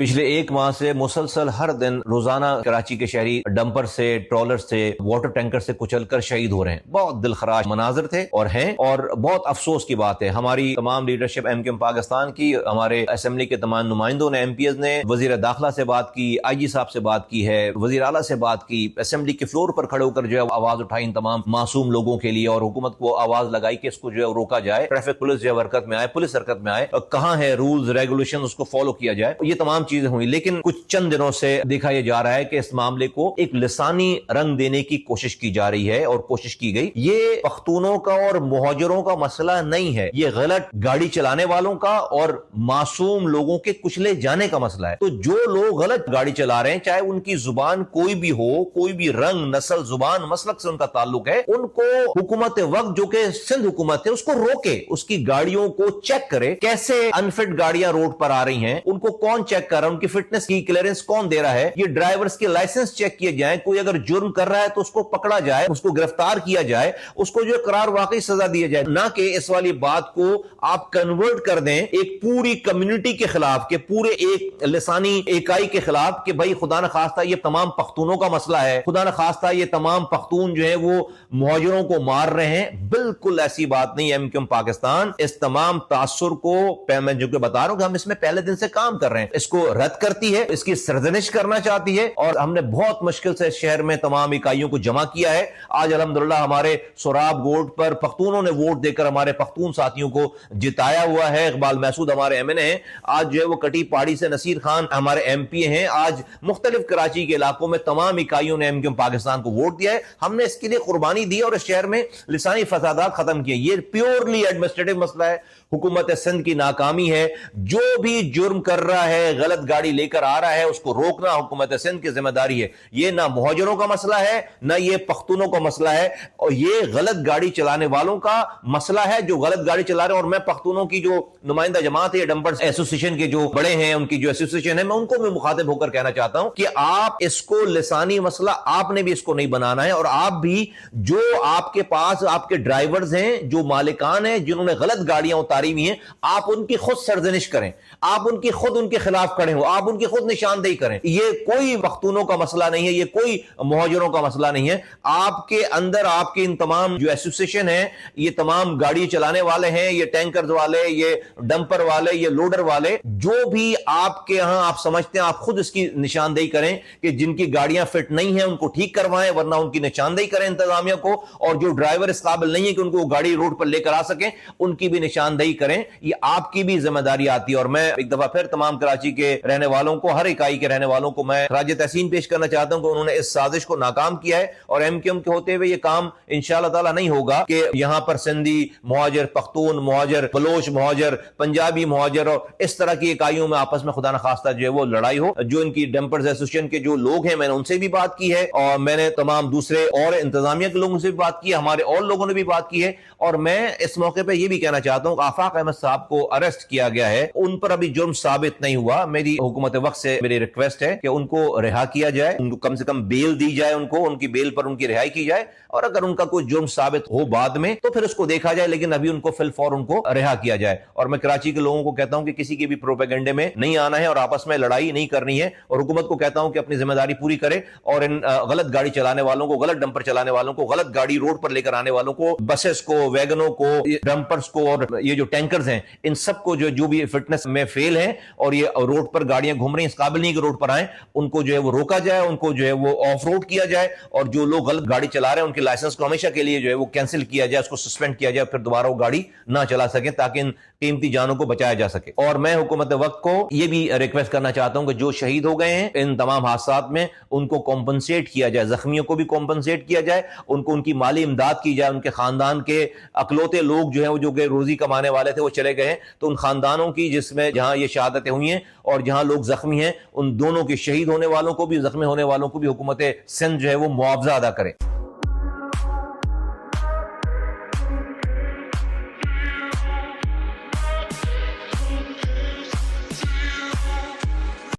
पिछले एक माह से मुसलसल हर दिन रोजाना कराची के शहरी डंपर से, ट्रॉलर से, वाटर टैंकर से कुचलकर शहीद हो रहे हैं। बहुत दिलखराश मनाजिर थे और हैं, और बहुत अफसोस की बात है। हमारी तमाम लीडरशिप एमक्यूएम पाकिस्तान की, हमारे असेंबली के तमाम नुमाइंदों ने, एमपीएस ने वजीर दाखिला से बात की, आईजी साहब से बात की है, वजीर आला से बात की, असेंबली के फ्लोर पर खड़े होकर जो है आवाज उठाई इन तमाम मासूम लोगों के लिए, और हुकूमत को आवाज लगाई कि इसको जो है रोका जाए, ट्रैफिक पुलिस जो है हरकत में आए, पुलिस हरकत में आए, कहाँ है रूल्स रेगुलेशन, उसको फॉलो किया जाए। ये तमाम चीजें हुई, लेकिन कुछ चंद दिनों से देखा यह जा रहा है कि इस मामले को एक लिसानी रंग देने की कोशिश की जा रही है, और कोशिश की गई। ये पख्तूनों का और मुहाजिरों का मसला नहीं है, ये गलत गाड़ी चलाने वालों का और मासूम लोगों के कुचले जाने का मसला है। तो जो लोग गलत गाड़ी चला रहे हैं, चाहे उनकी जुबान कोई भी हो, कोई भी रंग, नस्ल, जुबान, मसलक से उनका ताल्लुक है, उनको हुकूमत वक्त जो कि सिंध हुकूमत है उसको रोके, उसकी गाड़ियों को चेक करे। कैसे अनफिट गाड़ियां रोड पर आ रही हैं, उनको कौन चेक कर रहा है, उनकी फिटनेस की क्लियरेंस कौन दे रहा है, ये ड्राइवर्स के लाइसेंस चेक किए जाएं। कोई अगर जुर्म कर रहा है तो उसको पकड़ा जाए, उसको गिरफ्तार किया जाए, उसको जो करार वाकई सजा दी जाए, ना कि इस वाली बात को आप कन्वर्ट कर दें एक पूरी कम्युनिटी के खिलाफ, के पूरे एक लिसानी इकाई के खिलाफ, कि भाई खुदा न खास्ता ये तमाम पख्तूनों का मसला है, खुदा न खास्ता ये तमाम पख्तून जो है वो मुहाजिरों को मार रहे हैं। बिल्कुल ऐसी बात नहीं है। एमक्यूएम पाकिस्तान इस तमाम तासुर को, मैं जो बता रहा हूं कि हम इसमें पहले दिन से काम कर रहे हैं, इसको रद्द करती है, इसकी सरजनिश करना चाहती है, और हमने बहुत मुश्किल से शहर में तमाम इकाइयों को जमा किया है। आज अल्हम्दुलिल्लाह हमारे सोराब गोड पर पख्तूनों ने वोट देकर हमारे पख्तून साथियों को जिताया हुआ है। इकबाल महसूद हमारे एमएनए हैं, आज जो है वो कटी पहाड़ी से नसीर खान हमारे एमपी हैं। आज मुख्तलिफ कराची के इलाकों में तमाम इकाइयों ने एमक्यूएम पाकिस्तान को वोट दिया है। हमने इसके लिए कुर्बानी दी और इस शहर में लिसानी फसादात खत्म किए। ये प्योरली एडमिनिस्ट्रेटिव मसला है, हुकूमत सिंध की नाकामी है। जो भी जुर्म कर रहा है, गलत गाड़ी लेकर आ रहा है, उसको रोकना हुकूमत सिंध की जिम्मेदारी है। ये ना मुहाजिरों का मसला है, ना ये पख्तूनों का मसला है, और ये गलत गाड़ी चलाने वालों का मसला है जो गलत गाड़ी चला रहे हैं। और मैं पख्तूनों की जो नुमाइंदा जमात है, डंपर्स एसोसिएशन के जो बड़े हैं, उनकी जो एसोसिएशन है, मैं उनको भी मुखातिब होकर कहना चाहता हूं कि आप इसको लिसानी मसला, आपने भी इसको नहीं बनाना है। और आप भी, जो आपके पास आपके ड्राइवर्स हैं, जो मालिकान हैं, जिन्होंने गलत गाड़ियां उतारी हुई हैं, आप उनकी खुद सरजनिश करें, आप उनकी खुद उनके खिलाफ खड़े हो, आप उनकी खुद निशानदेही करें। ये कोई पख्तूनों का मसला नहीं है, ये कोई मुहाजिरों का मसला नहीं है। आपके अंदर आपके इन तमाम जो एसोसिएशन है, ये तमाम गाड़ी चलाने वाले हैं, ये टैंकर वाले, ये डंपर वाले, ये लोडर वाले, जो भी आपके यहां आप समझते हैं, आप खुद इसकी निशानदेही करें कि जिनकी गाड़ियां फिट नहीं है उनको ठीक करवाएं, वरना उनकी निशानदेही करें इंतजामिया को। और जो ड्राइवर इस काबिल नहीं है कि उनको गाड़ी रोड पर लेकर आ सकें, उनकी भी निशानदेही करें। ये आपकी भी जिम्मेदारी आती है। और मैं एक दफा फिर तमाम कराची के रहने वालों को, हर इकाई के रहने वालों को मैं खराज तहसीन पेश करना चाहता हूं कि उन्होंने इस साजिश को नाकाम किया है। और एमक्यूएम के होते हुए ये काम इंशाअल्लाह ताला नहीं होगा कि यहां पर सिंधी मुहाजिर, पख्तून मुहाजिर, बलोच मुहाजिर, पंजाबी मुहाजिर और इस तरह की इकाइयों में आपस में खुदा न खास्ता जो है वो लड़ाई हो। जो इनकी डंपर्स एसोसिएशन के जो लोग हैं, मैंने उनसे भी बात की है, और मैंने तमाम दूसरे और इंतजामिया के लोगों से भी बात की है, हमारे और लोगों ने भी बात की है। और मैं इस मौके पर यह भी कहना चाहता हूं कि आफाक अहमद साहब को अरेस्ट किया गया है, उन पर अभी जुर्म साबित नहीं हुआ। मेरी हुकूमत वक्त से मेरी रिक्वेस्ट है कि उनको रिहा किया जाए, उनको कम से कम बेल दी जाए, उनकी बेल पर उनकी रिहाई की जाए। और अगर उनका कोई जुर्म साबित हो बाद में तो फिर उसको देखा जाए, लेकिन अभी उनको फिलफौर उनको रिहा किया जाए। और मैं कराची के लोगों को कहता हूं कि किसी के भी प्रोपेगेंडे में नहीं आना है और आपस में लड़ाई नहीं करनी है। और हुकूमत को कहता हूं कि अपनी जिम्मेदारी पूरी करे और इन गलत गाड़ी चलाने वालों को, गलत डंपर चलाने वालों को, गलत गाड़ी रोड पर लेकर आने वालों को, बसेस को, वैगनों को, डंपर्स को और ये जो टैंकर्स हैं, इन सबको जो भी फिटनेस में फेल है और ये रोड पर गाड़ियां घूम रही हैं, इस काबिल नहीं कि रोड पर आए, उनको जो है वो रोका जाए, उनको जो है वो ऑफ रोड किया जाए। और जो लोग गलत गाड़ी चला रहे हैं उनके लाइसेंस को हमेशा के लिए जो है वो कैंसिल किया जाए, उसको सस्पेंड किया जाए, फिर दोबारा वो गाड़ी ना चला सके, ताकि इन कीमती जानों को बचाया जा सके। और मैं हुकूमत वक्त को यह भी रिक्वेस्ट करना चाहता हूं कि जो शहीद हो गए हैं इन तमाम हादसात में, उनको कॉम्पनसेट किया जाए, जख्मियों को भी कॉम्पनसेट किया जाए, उनको उनकी माली इमदाद की जाए। उनके खानदान के अकलौते लोग जो है वो जो रोजी कमाने वाले थे वो चले गए हैं, तो उन खानदानों की जिसमें जहां ये शहादतें हुई हैं और जहां लोग जख्मी हैं, उन दोनों के, शहीद होने वालों को भी, जख्मी होने वालों को भी हुकूमत सिंध जो है वो मुआवजा अदा करे।